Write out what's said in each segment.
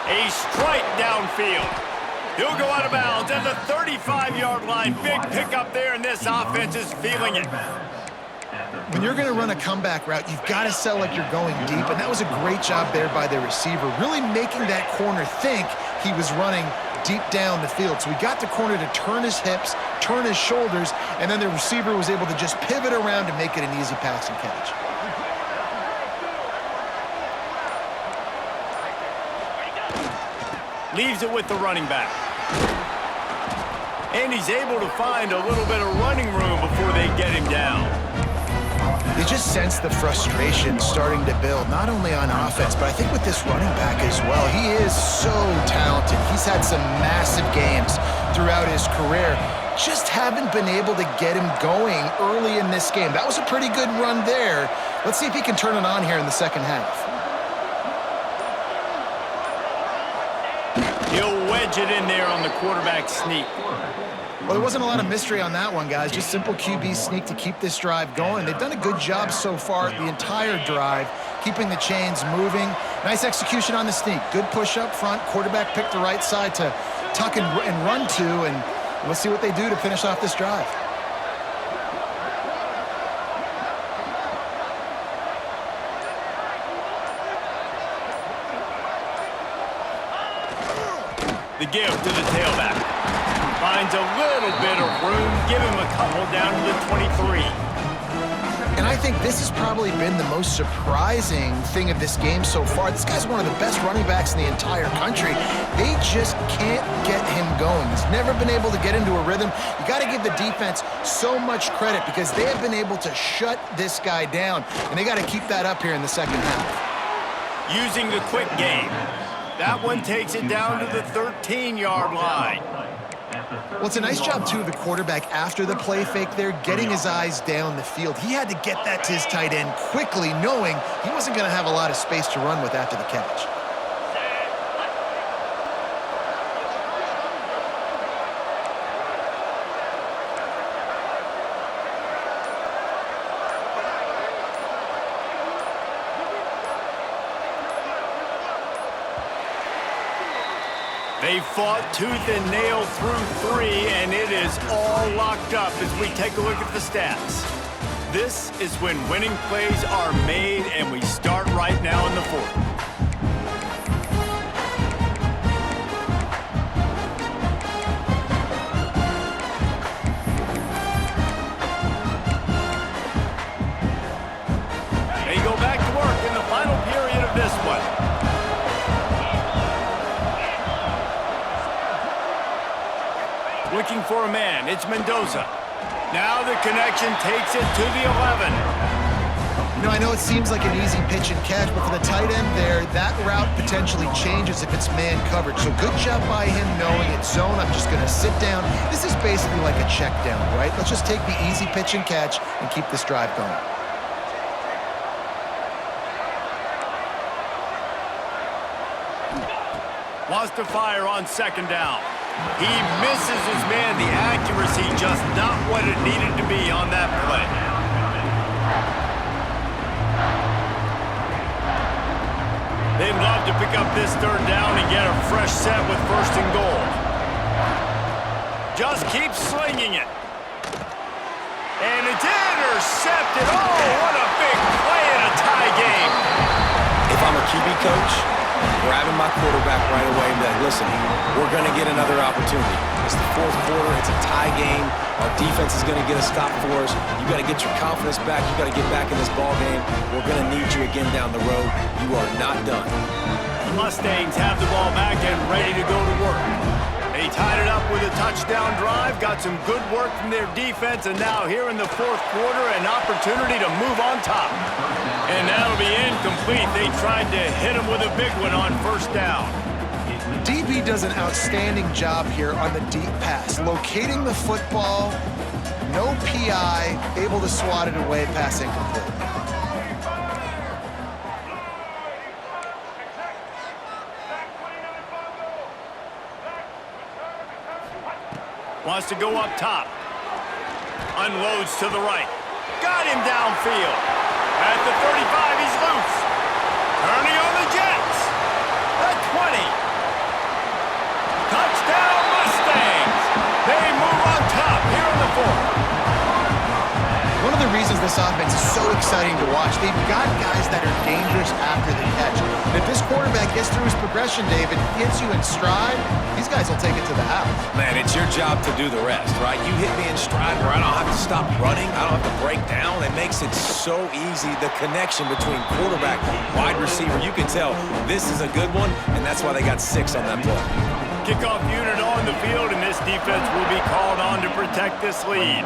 A strike downfield. He'll go out of bounds at the 35-yard line. Big pickup there, and this offense is feeling it. When you're going to run a comeback route, you've got to sell like you're going deep, and that was a great job there by the receiver, really making that corner think he was running deep down the field. So we got the corner to turn his hips, turn his shoulders, and then the receiver was able to just pivot around to make it an easy pass and catch. Leaves it with the running back. And he's able to find a little bit of running room before they get him down. You just sense the frustration starting to build, not only on offense, but I think with this running back as well. He is so talented. He's had some massive games throughout his career. Just haven't been able to get him going early in this game. That was a pretty good run there. Let's see if he can turn it on here in the second half. He'll wedge it in there on the quarterback sneak. Well, there wasn't a lot of mystery on that one, guys. Just simple QB sneak to keep this drive going. They've done a good job so far the entire drive, keeping the chains moving. Nice execution on the sneak. Good push up front. Quarterback picked the right side to tuck and run to, and let's see what they do to finish off this drive. The give to the tailback. Finds a little bit of room. Give him a couple down to the 23. And I think this has probably been the most surprising thing of this game so far. This guy's one of the best running backs in the entire country. They just can't get him going. He's never been able to get into a rhythm. You got to give the defense so much credit because they have been able to shut this guy down, and they got to keep that up here in the second half. Using the quick game. That one takes it down to the 13-yard line. Well, it's a nice job, too, of the quarterback after the play fake there, getting his eyes down the field. He had to get that to his tight end quickly, knowing he wasn't going to have a lot of space to run with after the catch. They fought tooth and nail through 3, and it is all locked up as we take a look at the stats. This is when winning plays are made, and we start right now in the fourth. They go back to work in the final period of this one. Looking for a man, it's Mendoza. Now the connection takes it to the 11. You know, I know it seems like an easy pitch and catch, but for the tight end there, that route potentially changes if it's man coverage. So good job by him knowing it's zone. I'm just going to sit down. This is basically like a check down, right? Let's just take the easy pitch and catch and keep this drive going. Wants to fire on second down. He misses his man. The accuracy just not what it needed to be on that play. They'd love to pick up this third down and get a fresh set with first and goal. Just keep slinging it. And it's intercepted. Oh, what a big play in a tie game. If I'm a QB coach, I'm grabbing my quarterback right away and be like, listen, we're going to get another opportunity. It's the fourth quarter. It's a tie game. Our defense is going to get a stop for us. You got to get your confidence back. You got to get back in this ball game. We're going to need you again down the road. You are not done. The Mustangs have the ball back and ready to go to work. They tied it up with a touchdown drive, got some good work from their defense, and now here in the fourth quarter, an opportunity to move on top. And that'll be incomplete. They tried to hit him with a big one on first down. DB does an outstanding job here on the deep pass, locating the football, no PI, able to swat it away, pass incomplete. Wants to go up top. Unloads to the right. Got him downfield. At the 35, he's loose. Turning on the Jets. The 20. reasons this offense is so exciting to watch. They've got guys that are dangerous after the catch. And if this quarterback gets through his progression, David, hits you in stride, these guys will take it to the house. Man, it's your job to do the rest, right? You hit me in stride where I don't have to stop running. I don't have to break down. It makes it so easy. The connection between quarterback, wide receiver, you can tell this is a good one, and that's why they got 6 on that play. Kickoff unit on the field, and this defense will be called on to protect this lead.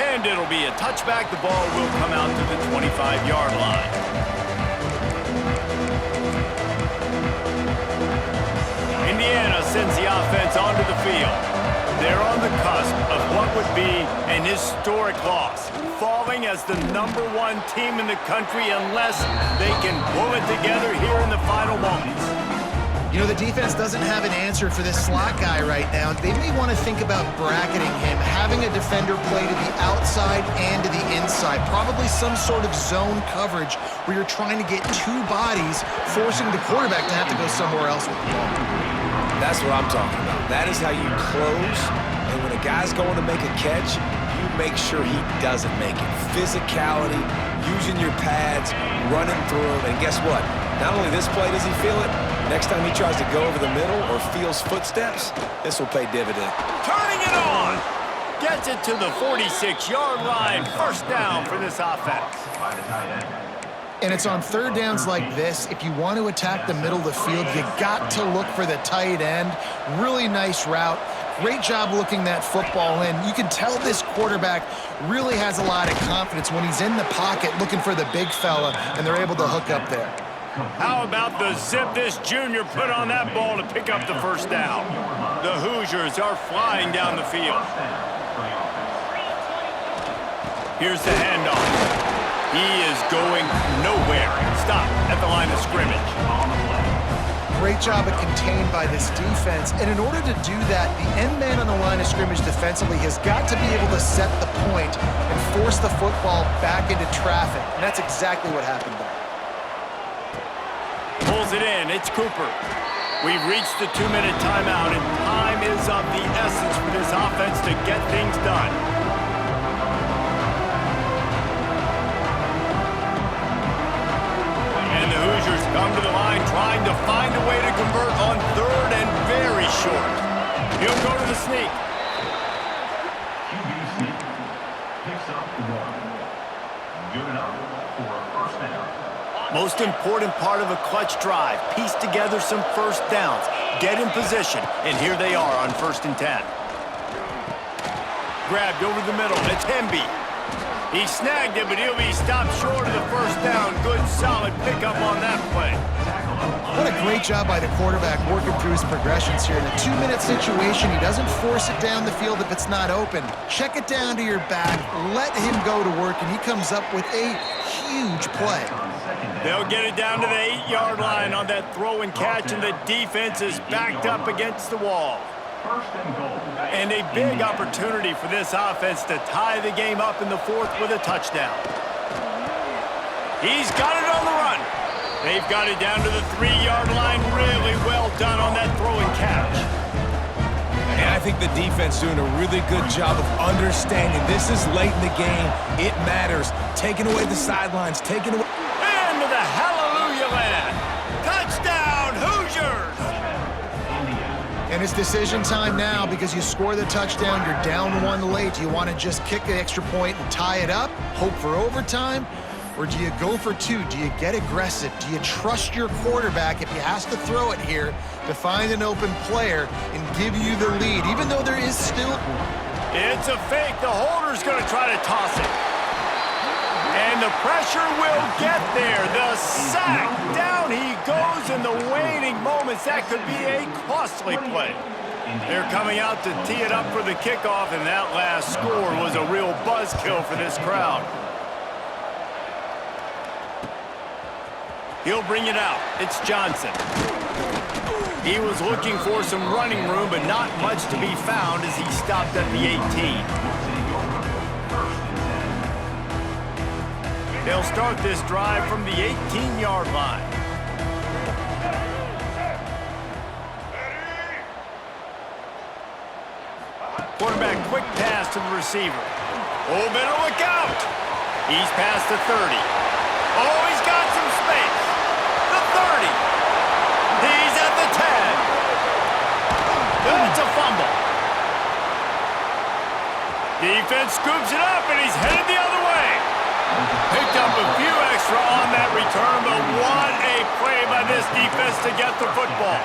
And it'll be a touchback. The ball will come out to the 25-yard line. Indiana sends the offense onto the field. They're on the cusp of what would be an historic loss, falling as the #1 team in the country unless they can pull it together here in the final moments. You know, the defense doesn't have an answer for this slot guy right now. They may want to think about bracketing him, having a defender play to the outside and to the inside. Probably some sort of zone coverage where you're trying to get 2 bodies, forcing the quarterback to have to go somewhere else with the ball. That's what I'm talking about. That is how you close, and when a guy's going to make a catch, you make sure he doesn't make it. Physicality, using your pads, running through him, and guess what? Not only this play does he feel it, next time he tries to go over the middle or feels footsteps, this will pay dividend. Turning it on! Gets it to the 46-yard line. First down for this offense. And it's on third downs like this. If you want to attack the middle of the field, you got to look for the tight end. Really nice route. Great job looking that football in. You can tell this quarterback really has a lot of confidence when he's in the pocket looking for the big fella, and they're able to hook up there. How about the zip this junior put on that ball to pick up the first down? The Hoosiers are flying down the field. Here's the handoff. He is going nowhere. Stop at the line of scrimmage. Great job of contained by this defense. And in order to do that, the end man on the line of scrimmage defensively has got to be able to set the point and force the football back into traffic. And that's exactly what happened there. Pulls it in. It's Cooper. We've reached the 2-minute timeout, and time is of the essence for this offense to get things done. And the Hoosiers come to the line trying to find a way to convert on third and very short. He'll go to the sneak. Good enough for a first down. Most important part of a clutch drive. Piece together some first downs. Get in position. And here they are on 1st and 10. Grabbed over the middle. It's Hemby. He snagged it, but he'll be stopped short of the first down. Good, solid pickup on that play. What a great job by the quarterback working through his progressions here. In a 2-minute situation, he doesn't force it down the field if it's not open. Check it down to your back. Let him go to work, and he comes up with a huge play. They'll get it down to the 8-yard line on that throw and catch, and the defense is backed up against the wall. And a big opportunity for this offense to tie the game up in the 4th with a touchdown. He's got it on the run. They've got it down to the 3-yard line. Really well done on that throw and catch. And I think the defense doing a really good job of understanding this is late in the game. It matters. Taking away the sidelines, taking away... Into the hallelujah land. Touchdown, Hoosiers! And it's decision time now because you score the touchdown, you're down 1 late. Do you want to just kick the extra point and tie it up, hope for overtime? Or do you go for 2? Do you get aggressive? Do you trust your quarterback if he has to throw it here to find an open player and give you the lead, even though there is still... It's a fake. The holder's going to try to toss it. And the pressure will get there. The sack. Down he goes in the waning moments. That could be a costly play. They're coming out to tee it up for the kickoff, and that last score was a real buzzkill for this crowd. He'll bring it out. It's Johnson. He was looking for some running room, but not much to be found as he stopped at the 18. They'll start this drive from the 18-yard line. Quarterback quick pass to the receiver. Oh, better look out. He's past the 30. Oh, he's got some space. The 30. He's at the 10. That's a fumble. Defense scoops it up, and he's headed the other way. Picked up a few extra on that return, but what a play by this defense to get the football.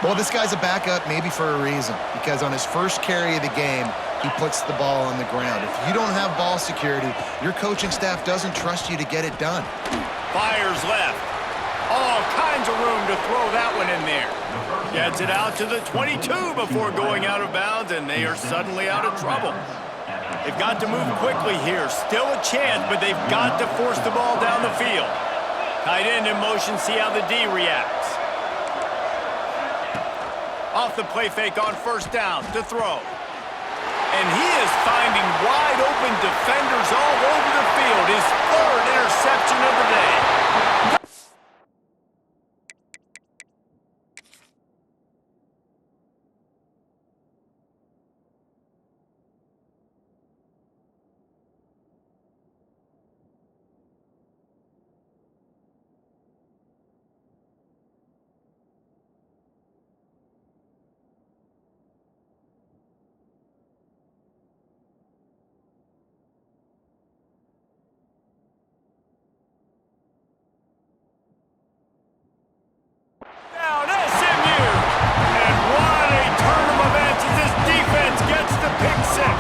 Well, this guy's a backup maybe for a reason, because on his first carry of the game, he puts the ball on the ground. If you don't have ball security, your coaching staff doesn't trust you to get it done. Fires left. All kinds of room to throw that one in there. Gets it out to the 22 before going out of bounds, and they are suddenly out of trouble. They've got to move quickly here. Still a chance, but they've got to force the ball down the field. Tight end in motion, see how the D reacts. Off the play fake on first down to throw. And he is finding wide open defenders all over the field. His third interception of the day. Down SMU. And what a turn of events as this defense gets the pick six.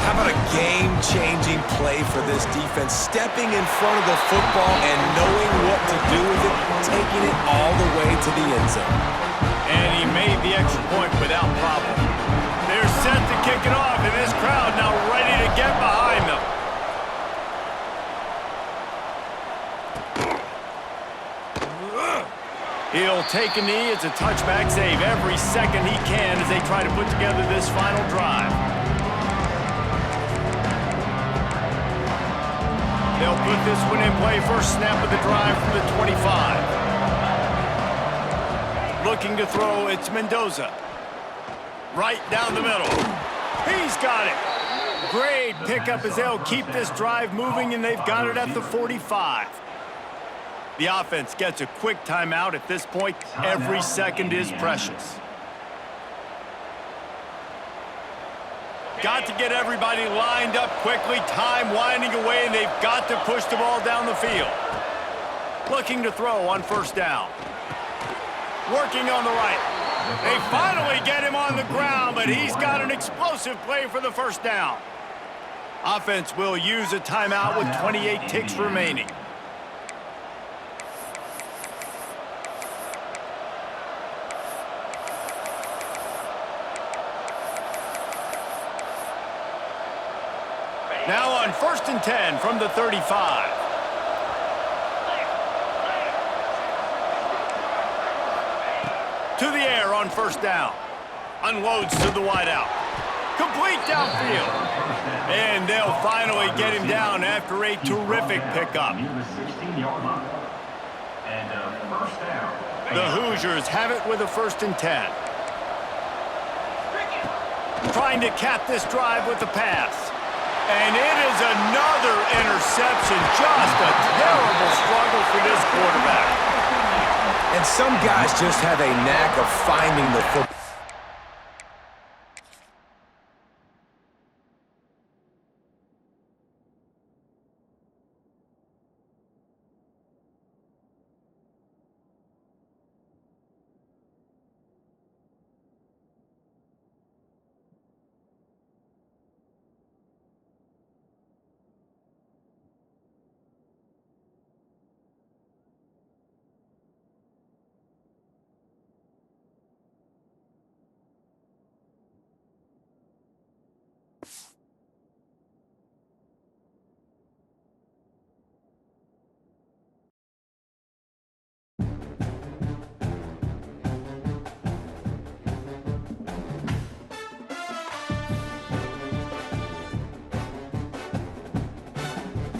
How about a game-changing play for this defense, stepping in front of the football and knowing what to do with it, taking it all the way to the end zone. And he made the extra point without problem. They're set to kick it off, and this crowd now ready to get behind them. He'll take a knee. It's a touchback save every second he can as they try to put together this final drive. They'll put this one in play. First snap of the drive from the 25. Looking to throw, it's Mendoza. Right down the middle. He's got it. Great pickup as they'll keep this drive moving, and they've got it at the 45. The offense gets a quick timeout. At this point, every second is precious. Got to get everybody lined up quickly. Time winding away, and they've got to push the ball down the field. Looking to throw on first down. Working on the right. They finally get him on the ground, but he's got an explosive play for the first down. Offense will use a timeout with 28 ticks remaining. Now on first and 10 from the 35. To the air on first down. Unloads to the wideout. Complete downfield. And they'll finally get him down after a terrific pickup. The Hoosiers have it with a first and 10. Trying to cap this drive with the pass. And it is another interception. Just a terrible struggle for this quarterback. And some guys just have a knack of finding the football.